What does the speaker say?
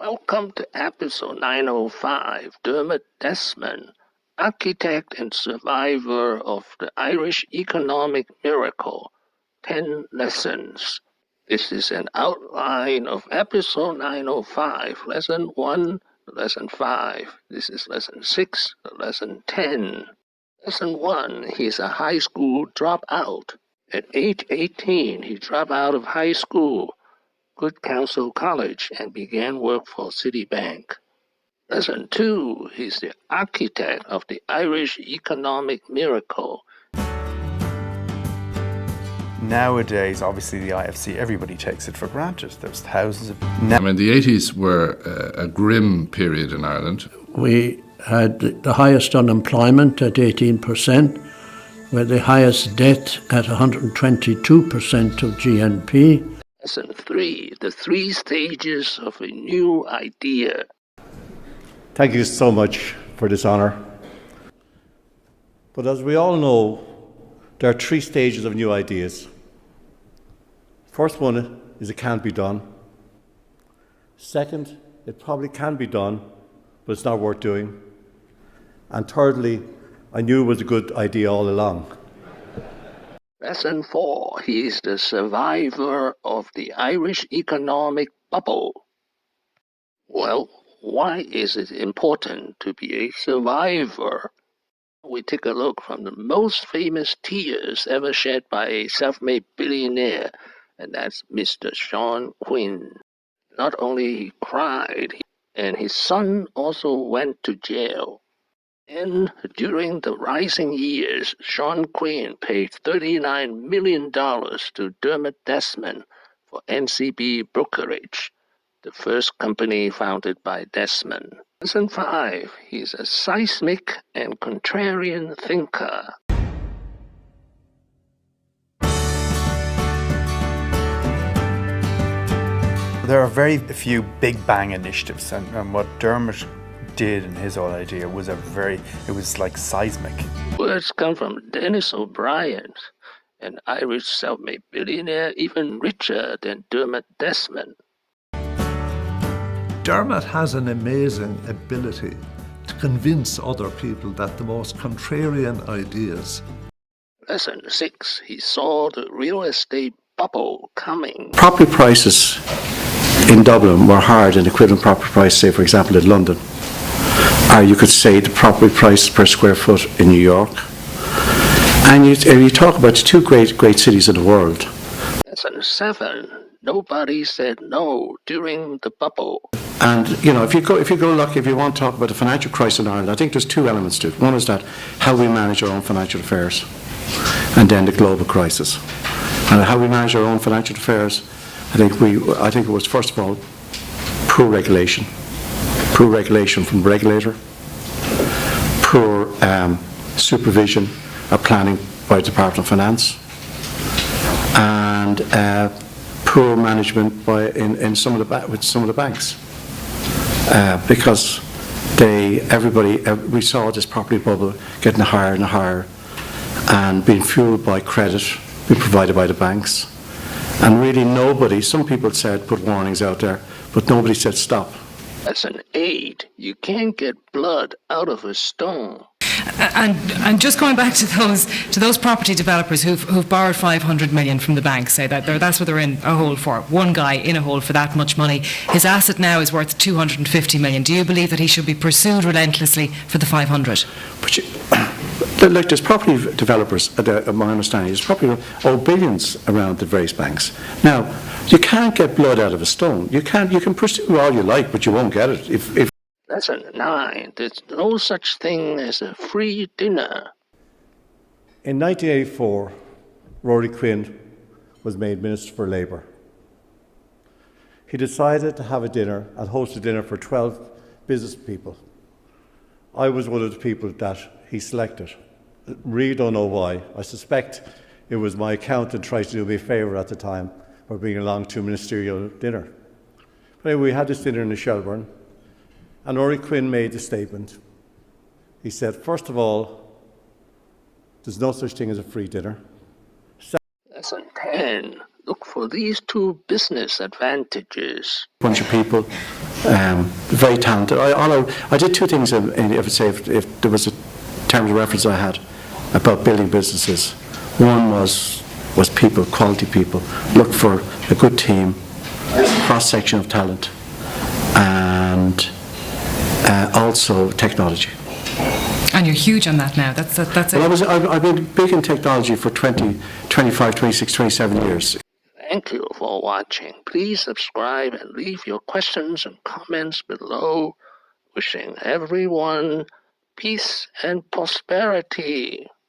Welcome to episode 905. Dermot Desmond, architect and survivor of the Irish economic miracle. 10 lessons. This is an outline of episode 905. Lesson 1, lesson 5. This is lesson 6, lesson 10. Lesson 1, he's a high school dropout. At age 18, he dropped out of high school, Good Counsel College, and began work for Citibank. Lesson 2, he's the architect of the Irish economic miracle. Nowadays, obviously, the IFC, everybody takes it for granted. There's thousands of... I mean, the 80s were a grim period in Ireland. We had the highest unemployment at 18%, with the highest debt at 122% of GNP. Lesson 3, the 3 stages of a new idea. Thank you so much for this honour. But as we all know, there are 3 stages of new ideas. First one is it can't be done. Second, it probably can be done, but it's not worth doing. And thirdly, I knew it was a good idea all along. Lesson 4, he is the survivor of the Irish economic bubble. Well, why is it important to be a survivor? We take a look from the most famous tears ever shed by a self-made billionaire, and that's Mr. Sean Quinn. Not only he cried, and his son also went to jail. And during the rising years, Sean Quinn paid $39 million to Dermot Desmond for NCB Brokerage, the first company founded by Desmond. Lesson 5, he's a seismic and contrarian thinker. There are very few big bang initiatives, and what Dermot did in his whole idea was it was like seismic. Words come from Dennis O'Brien, an Irish self-made billionaire even richer than Dermot Desmond. Dermot has an amazing ability to convince other people that the most contrarian ideas. Lesson 6, he saw the real estate bubble coming. Property prices in Dublin were higher than equivalent property price, say, for example, in London. Or you could say the property price per square foot in New York. And you talk about 2 great cities in the world. Lesson 7, nobody said no during the bubble. And if you want to talk about the financial crisis in Ireland, I think there's 2 elements to it. One is that how we manage our own financial affairs, and then the global crisis. And how we manage our own financial affairs, I think it was, first of all, poor regulation from the regulator, poor supervision of planning by the Department of Finance, and poor management with some of the banks, because we saw this property bubble getting higher and higher, and being fueled by credit being provided by the banks, and really some people said put warnings out there, but nobody said stop. Lesson 8, you can't get blood out of a stone. And just going back to those property developers who've borrowed 500 million from the bank, say that's what they're in a hole for. One guy in a hole for that much money. His asset now is worth 250 million. Do you believe that he should be pursued relentlessly for the 500? Like there's property developers, my understanding, there's probably billions around the various banks. Now, you can't get blood out of a stone. You can pursue all you like, but you won't get it. If Lesson 9, there's no such thing as a free dinner. In 1984, Rory Quinn was made Minister for Labour. He decided to have a dinner and host a dinner for 12 business people. I was one of the people that he selected. Really don't know why. I suspect it was my accountant trying to do me a favour at the time for being along to a ministerial dinner. But anyway, we had this dinner in the Shelbourne, and Rory Quinn made a statement. He said, first of all, there's no such thing as a free dinner. Lesson 10, look for these 2 business advantages. A bunch of people Very talented. I did two things. If there was a terms of reference I had about building businesses, one was people, quality people. Look for a good team, cross section of talent, and also technology. And you're huge on that now. That's it. Well, I've been big in technology for 20, 25, 26, 27 years. Thank you for watching. Please subscribe and leave your questions and comments below. Wishing everyone peace and prosperity.